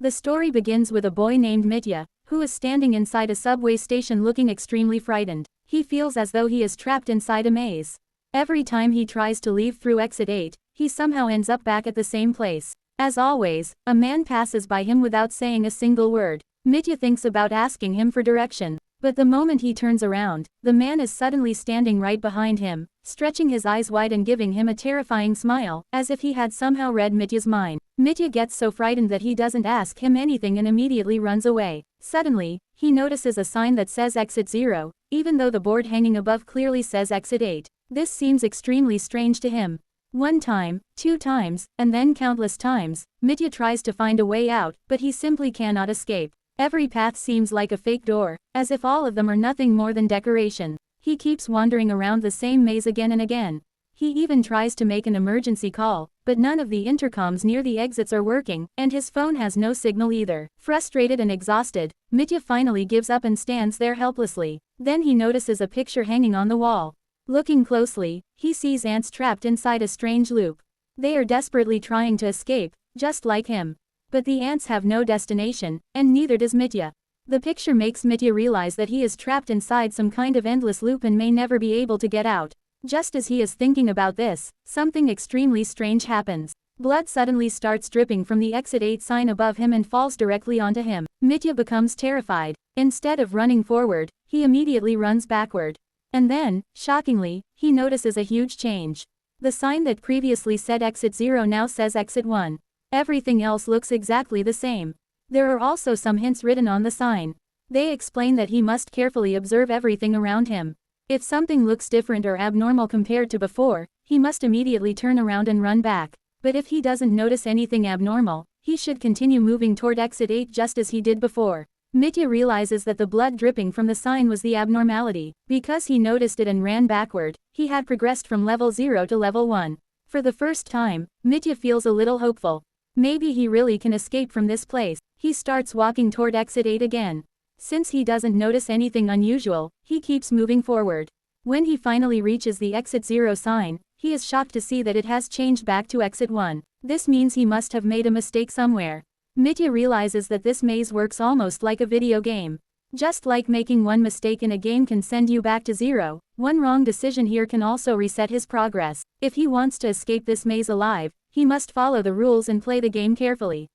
The story begins with a boy named Mitya, who is standing inside a subway station looking extremely frightened. He feels as though he is trapped inside a maze. Every time he tries to leave through exit 8, he somehow ends up back at the same place. As always, a man passes by him without saying a single word. Mitya thinks about asking him for direction. But the moment he turns around, the man is suddenly standing right behind him, stretching his eyes wide and giving him a terrifying smile, as if he had somehow read Mitya's mind. Mitya gets so frightened that he doesn't ask him anything and immediately runs away. Suddenly, he notices a sign that says exit 0, even though the board hanging above clearly says exit 8. This seems extremely strange to him. One time, 2 times, and then countless times, Mitya tries to find a way out, but he simply cannot escape. Every path seems like a fake door, as if all of them are nothing more than decoration. He keeps wandering around the same maze again and again. He even tries to make an emergency call, but none of the intercoms near the exits are working, and his phone has no signal either. Frustrated and exhausted, Mitya finally gives up and stands there helplessly. Then he notices a picture hanging on the wall. Looking closely, he sees ants trapped inside a strange loop. They are desperately trying to escape, just like him. But the ants have no destination, and neither does Mitya. The picture makes Mitya realize that he is trapped inside some kind of endless loop and may never be able to get out. Just as he is thinking about this, something extremely strange happens. Blood suddenly starts dripping from the exit 8 sign above him and falls directly onto him. Mitya becomes terrified. Instead of running forward, he immediately runs backward. And then, shockingly, he notices a huge change. The sign that previously said exit 0 now says exit 1. Everything else looks exactly the same. There are also some hints written on the sign. They explain that he must carefully observe everything around him. If something looks different or abnormal compared to before, he must immediately turn around and run back. But if he doesn't notice anything abnormal, he should continue moving toward exit 8 just as he did before. Mitya realizes that the blood dripping from the sign was the abnormality. Because he noticed it and ran backward, he had progressed from level 0 to level 1. For the first time, Mitya feels a little hopeful. Maybe he really can escape from this place. He starts walking toward exit 8 again. Since he doesn't notice anything unusual, he keeps moving forward. When he finally reaches the exit 0 sign, he is shocked to see that it has changed back to exit 1. This means he must have made a mistake somewhere. Mitya realizes that this maze works almost like a video game. Just like making one mistake in a game can send you back to 0, one wrong decision here can also reset his progress. If he wants to escape this maze alive, he must follow the rules and play the game carefully.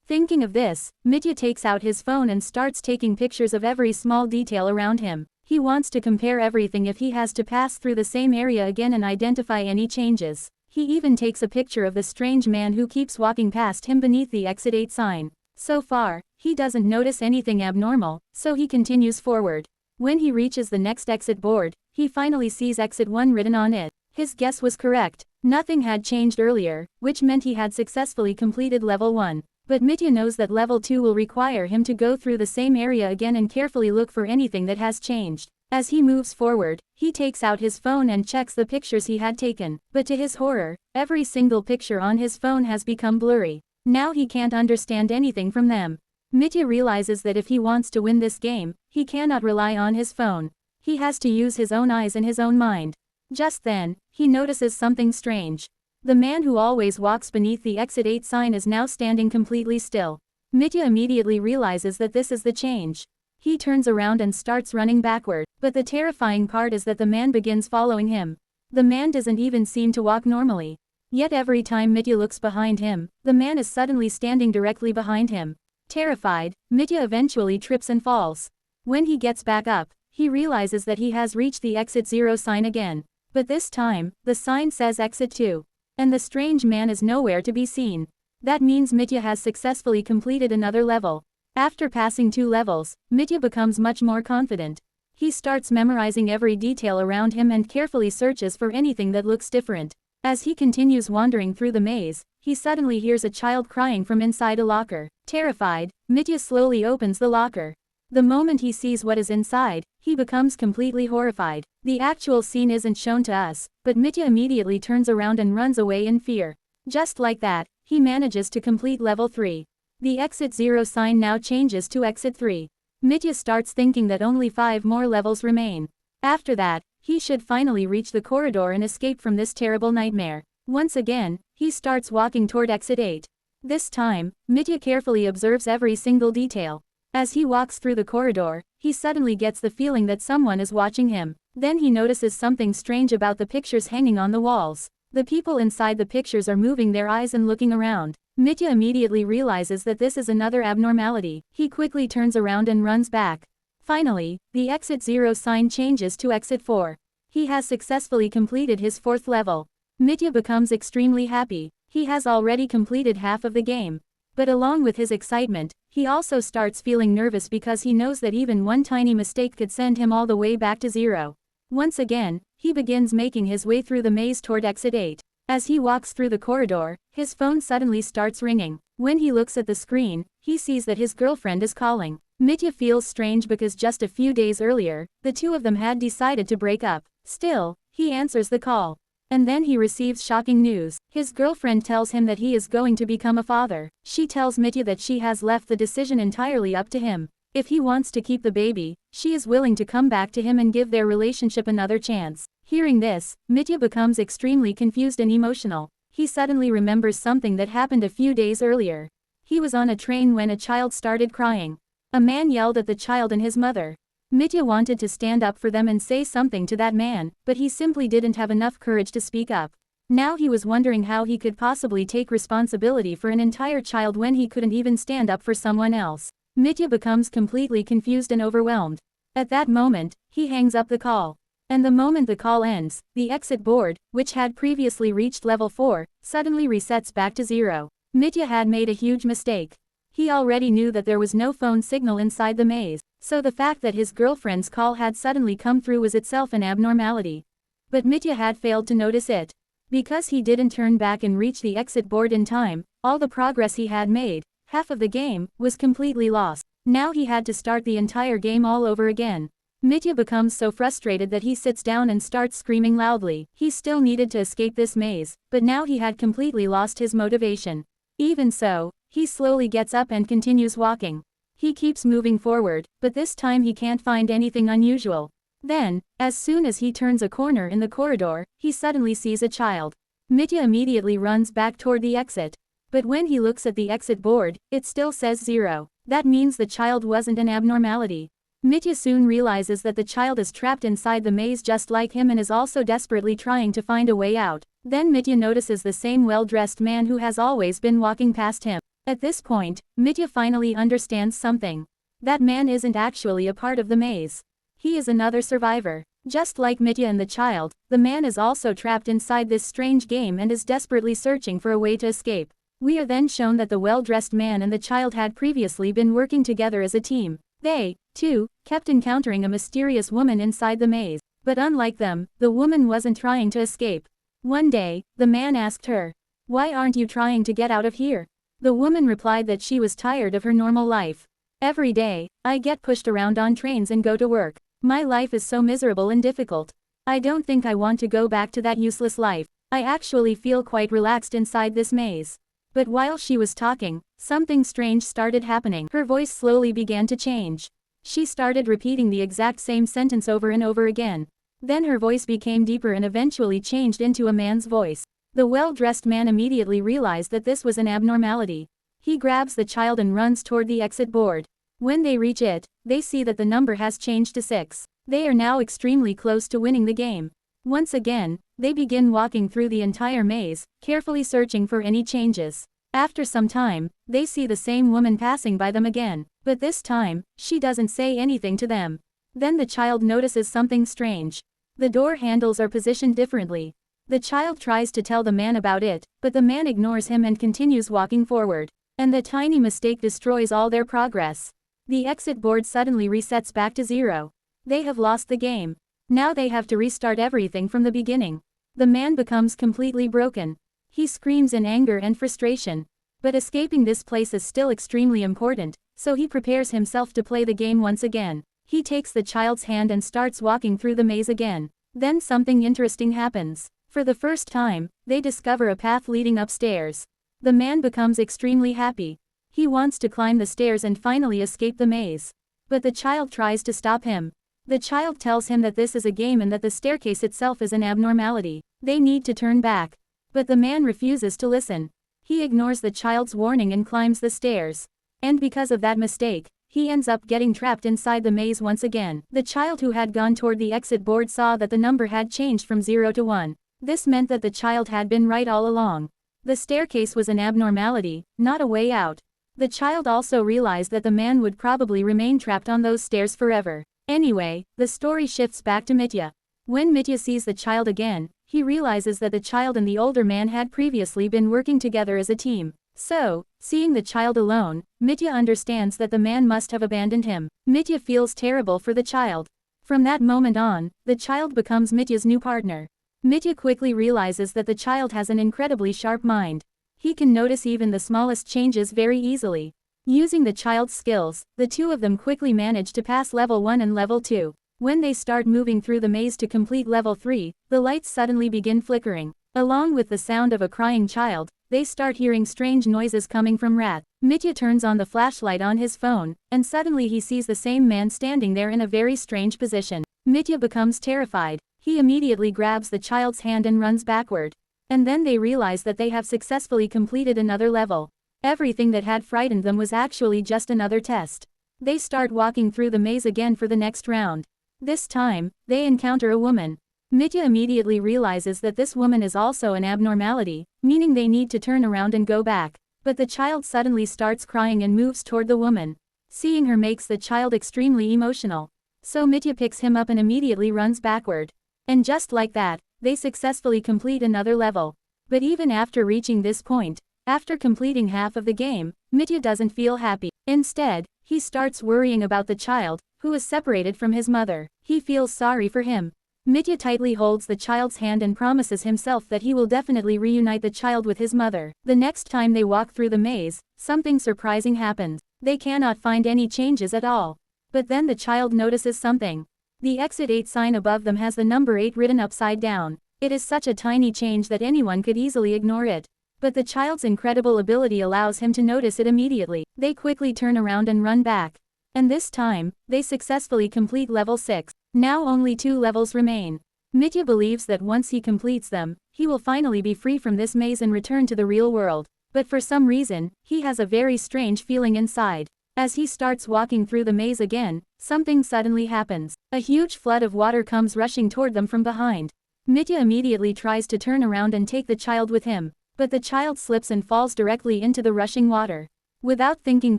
Thinking of this, Mitya takes out his phone and starts taking pictures of every small detail around him. He wants to compare everything if he has to pass through the same area again and identify any changes. He even takes a picture of the strange man who keeps walking past him beneath the exit 8 sign. So far, he doesn't notice anything abnormal, so he continues forward. When he reaches the next exit board, he finally sees exit 1 written on it. His guess was correct. Nothing had changed earlier, which meant he had successfully completed level 1. But Mitya knows that level 2 will require him to go through the same area again and carefully look for anything that has changed. As he moves forward, he takes out his phone and checks the pictures he had taken. But to his horror, every single picture on his phone has become blurry. Now he can't understand anything from them. Mitya realizes that if he wants to win this game, he cannot rely on his phone. He has to use his own eyes and his own mind. Just then, he notices something strange. The man who always walks beneath the exit 8 sign is now standing completely still. Mitya immediately realizes that this is the change. He turns around and starts running backward, but the terrifying part is that the man begins following him. The man doesn't even seem to walk normally. Yet every time Mitya looks behind him, the man is suddenly standing directly behind him. Terrified, Mitya eventually trips and falls. When he gets back up, he realizes that he has reached the exit 0 sign again. But this time, the sign says exit 2. And the strange man is nowhere to be seen. That means Mitya has successfully completed another level. After passing 2 levels, Mitya becomes much more confident. He starts memorizing every detail around him and carefully searches for anything that looks different. As he continues wandering through the maze, he suddenly hears a child crying from inside a locker. Terrified, Mitya slowly opens the locker. The moment he sees what is inside, he becomes completely horrified. The actual scene isn't shown to us, but Mitya immediately turns around and runs away in fear. Just like that, he manages to complete level 3. The exit 0 sign now changes to exit 3. Mitya starts thinking that only 5 more levels remain. After that, he should finally reach the corridor and escape from this terrible nightmare. Once again, he starts walking toward exit 8. This time, Mitya carefully observes every single detail. As he walks through the corridor, he suddenly gets the feeling that someone is watching him. Then he notices something strange about the pictures hanging on the walls. The people inside the pictures are moving their eyes and looking around. Mitya immediately realizes that this is another abnormality. He quickly turns around and runs back. Finally, the exit 0 sign changes to exit 4. He has successfully completed his 4th level. Mitya becomes extremely happy. He has already completed half of the game. But along with his excitement, he also starts feeling nervous because he knows that even one tiny mistake could send him all the way back to 0. Once again, he begins making his way through the maze toward exit 8. As he walks through the corridor, his phone suddenly starts ringing. When he looks at the screen, he sees that his girlfriend is calling. Mitya feels strange because just a few days earlier, the two of them had decided to break up. Still, he answers the call. And then he receives shocking news. His girlfriend tells him that he is going to become a father. She tells Mitya that she has left the decision entirely up to him. If he wants to keep the baby, she is willing to come back to him and give their relationship another chance. Hearing this, Mitya becomes extremely confused and emotional. He suddenly remembers something that happened a few days earlier. He was on a train when a child started crying. A man yelled at the child and his mother. Mitya wanted to stand up for them and say something to that man, but he simply didn't have enough courage to speak up. Now he was wondering how he could possibly take responsibility for an entire child when he couldn't even stand up for someone else. Mitya becomes completely confused and overwhelmed. At that moment, he hangs up the call. And the moment the call ends, the exit board, which had previously reached level 4, suddenly resets back to 0. Mitya had made a huge mistake. He already knew that there was no phone signal inside the maze, so the fact that his girlfriend's call had suddenly come through was itself an abnormality. But Mitya had failed to notice it. Because he didn't turn back and reach the exit board in time, all the progress he had made, half of the game, was completely lost. Now he had to start the entire game all over again. Mitya becomes so frustrated that he sits down and starts screaming loudly. He still needed to escape this maze, but now he had completely lost his motivation. Even so, he slowly gets up and continues walking. He keeps moving forward, but this time he can't find anything unusual. Then, as soon as he turns a corner in the corridor, he suddenly sees a child. Mitya immediately runs back toward the exit. But when he looks at the exit board, it still says 0. That means the child wasn't an abnormality. Mitya soon realizes that the child is trapped inside the maze just like him and is also desperately trying to find a way out. Then Mitya notices the same well-dressed man who has always been walking past him. At this point, Mitya finally understands something. That man isn't actually a part of the maze. He is another survivor. Just like Mitya and the child, the man is also trapped inside this strange game and is desperately searching for a way to escape. We are then shown that the well-dressed man and the child had previously been working together as a team. They, too, kept encountering a mysterious woman inside the maze. But unlike them, the woman wasn't trying to escape. One day, the man asked her, "Why aren't you trying to get out of here?" The woman replied that she was tired of her normal life. "Every day, I get pushed around on trains and go to work. My life is so miserable and difficult. I don't think I want to go back to that useless life. I actually feel quite relaxed inside this maze." But while she was talking, something strange started happening. Her voice slowly began to change. She started repeating the exact same sentence over and over again. Then her voice became deeper and eventually changed into a man's voice. The well-dressed man immediately realized that this was an abnormality. He grabs the child and runs toward the exit board. When they reach it, they see that the number has changed to 6. They are now extremely close to winning the game. Once again, they begin walking through the entire maze, carefully searching for any changes. After some time, they see the same woman passing by them again, but this time, she doesn't say anything to them. Then the child notices something strange. The door handles are positioned differently. The child tries to tell the man about it, but the man ignores him and continues walking forward. And the tiny mistake destroys all their progress. The exit board suddenly resets back to 0. They have lost the game. Now they have to restart everything from the beginning. The man becomes completely broken. He screams in anger and frustration. But escaping this place is still extremely important, so he prepares himself to play the game once again. He takes the child's hand and starts walking through the maze again. Then something interesting happens. For the first time, they discover a path leading upstairs. The man becomes extremely happy. He wants to climb the stairs and finally escape the maze. But the child tries to stop him. The child tells him that this is a game and that the staircase itself is an abnormality. They need to turn back. But the man refuses to listen. He ignores the child's warning and climbs the stairs. And because of that mistake, he ends up getting trapped inside the maze once again. The child who had gone toward the exit board saw that the number had changed from 0 to 1. This meant that the child had been right all along. The staircase was an abnormality, not a way out. The child also realized that the man would probably remain trapped on those stairs forever. Anyway, the story shifts back to Mitya. When Mitya sees the child again, he realizes that the child and the older man had previously been working together as a team. So, seeing the child alone, Mitya understands that the man must have abandoned him. Mitya feels terrible for the child. From that moment on, the child becomes Mitya's new partner. Mitya quickly realizes that the child has an incredibly sharp mind. He can notice even the smallest changes very easily. Using the child's skills, the two of them quickly manage to pass level 1 and level 2. When they start moving through the maze to complete level 3, the lights suddenly begin flickering. Along with the sound of a crying child, they start hearing strange noises coming from Rath. Mitya turns on the flashlight on his phone, and suddenly he sees the same man standing there in a very strange position. Mitya becomes terrified. He immediately grabs the child's hand and runs backward. And then they realize that they have successfully completed another level. Everything that had frightened them was actually just another test. They start walking through the maze again for the next round. This time, they encounter a woman. Mitya immediately realizes that this woman is also an abnormality, meaning they need to turn around and go back. But the child suddenly starts crying and moves toward the woman. Seeing her makes the child extremely emotional. So Mitya picks him up and immediately runs backward. And just like that, they successfully complete another level. But even after reaching this point, after completing half of the game, Mitya doesn't feel happy. Instead, he starts worrying about the child, who is separated from his mother. He feels sorry for him. Mitya tightly holds the child's hand and promises himself that he will definitely reunite the child with his mother. The next time they walk through the maze, something surprising happens. They cannot find any changes at all. But then the child notices something. The exit 8 sign above them has the number 8 written upside down. It is such a tiny change that anyone could easily ignore it. But the child's incredible ability allows him to notice it immediately. They quickly turn around and run back. And this time, they successfully complete level 6. Now only 2 levels remain. Mitya believes that once he completes them, he will finally be free from this maze and return to the real world. But for some reason, he has a very strange feeling inside. As he starts walking through the maze again, something suddenly happens. A huge flood of water comes rushing toward them from behind. Mitya immediately tries to turn around and take the child with him. But the child slips and falls directly into the rushing water. Without thinking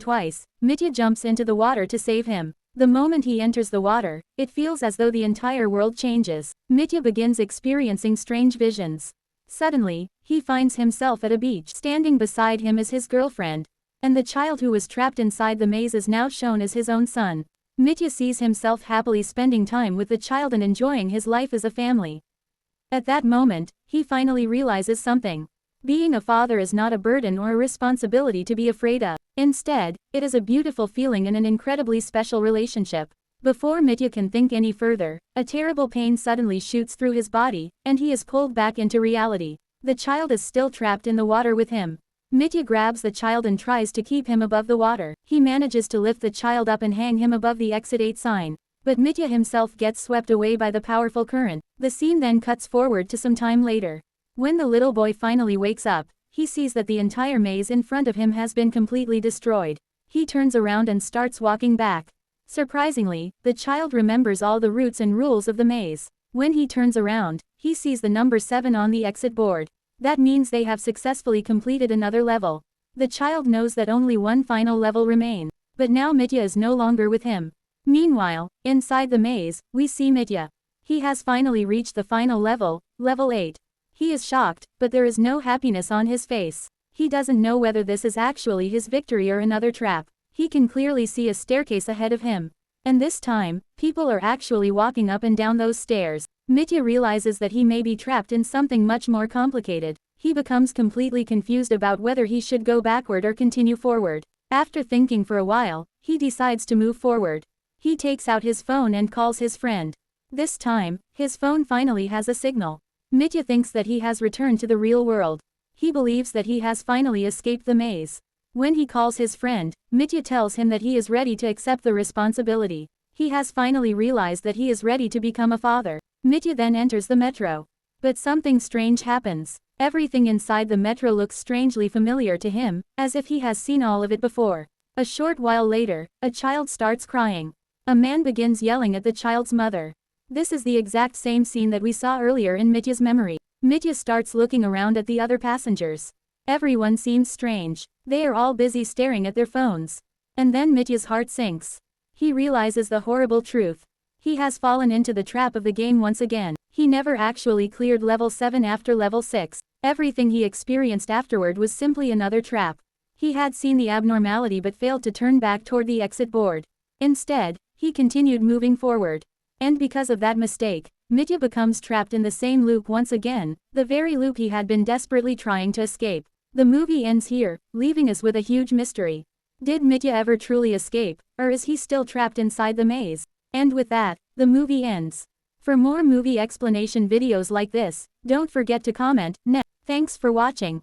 twice, Mitya jumps into the water to save him. The moment he enters the water, it feels as though the entire world changes. Mitya begins experiencing strange visions. Suddenly, he finds himself at a beach. Standing beside him is his girlfriend. And the child who was trapped inside the maze is now shown as his own son. Mitya sees himself happily spending time with the child and enjoying his life as a family. At that moment, he finally realizes something. Being a father is not a burden or a responsibility to be afraid of. Instead, it is a beautiful feeling and an incredibly special relationship. Before Mitya can think any further, a terrible pain suddenly shoots through his body, and he is pulled back into reality. The child is still trapped in the water with him. Mitya grabs the child and tries to keep him above the water. He manages to lift the child up and hang him above the exit 8 sign. But Mitya himself gets swept away by the powerful current. The scene then cuts forward to some time later. When the little boy finally wakes up, he sees that the entire maze in front of him has been completely destroyed. He turns around and starts walking back. Surprisingly, the child remembers all the routes and rules of the maze. When he turns around, he sees the number 7 on the exit board. That means they have successfully completed another level. The child knows that only one final level remains. But now Mitya is no longer with him. Meanwhile, inside the maze, we see Mitya. He has finally reached the final level, level 8. He is shocked, but there is no happiness on his face. He doesn't know whether this is actually his victory or another trap. He can clearly see a staircase ahead of him. And this time, people are actually walking up and down those stairs. Mitya realizes that he may be trapped in something much more complicated. He becomes completely confused about whether he should go backward or continue forward. After thinking for a while, he decides to move forward. He takes out his phone and calls his friend. This time, his phone finally has a signal. Mitya thinks that he has returned to the real world. He believes that he has finally escaped the maze. When he calls his friend, Mitya tells him that he is ready to accept the responsibility. He has finally realized that he is ready to become a father. Mitya then enters the metro. But something strange happens. Everything inside the metro looks strangely familiar to him, as if he has seen all of it before. A short while later, a child starts crying. A man begins yelling at the child's mother. This is the exact same scene that we saw earlier in Mitya's memory. Mitya starts looking around at the other passengers. Everyone seems strange. They are all busy staring at their phones. And then Mitya's heart sinks. He realizes the horrible truth. He has fallen into the trap of the game once again. He never actually cleared level 7 after level 6. Everything he experienced afterward was simply another trap. He had seen the abnormality but failed to turn back toward the exit board. Instead, he continued moving forward. And because of that mistake, Mitya becomes trapped in the same loop once again, the very loop he had been desperately trying to escape. The movie ends here, leaving us with a huge mystery. Did Mitya ever truly escape, or is he still trapped inside the maze? And with that, the movie ends. For more movie explanation videos like this, don't forget to comment. Thanks for watching.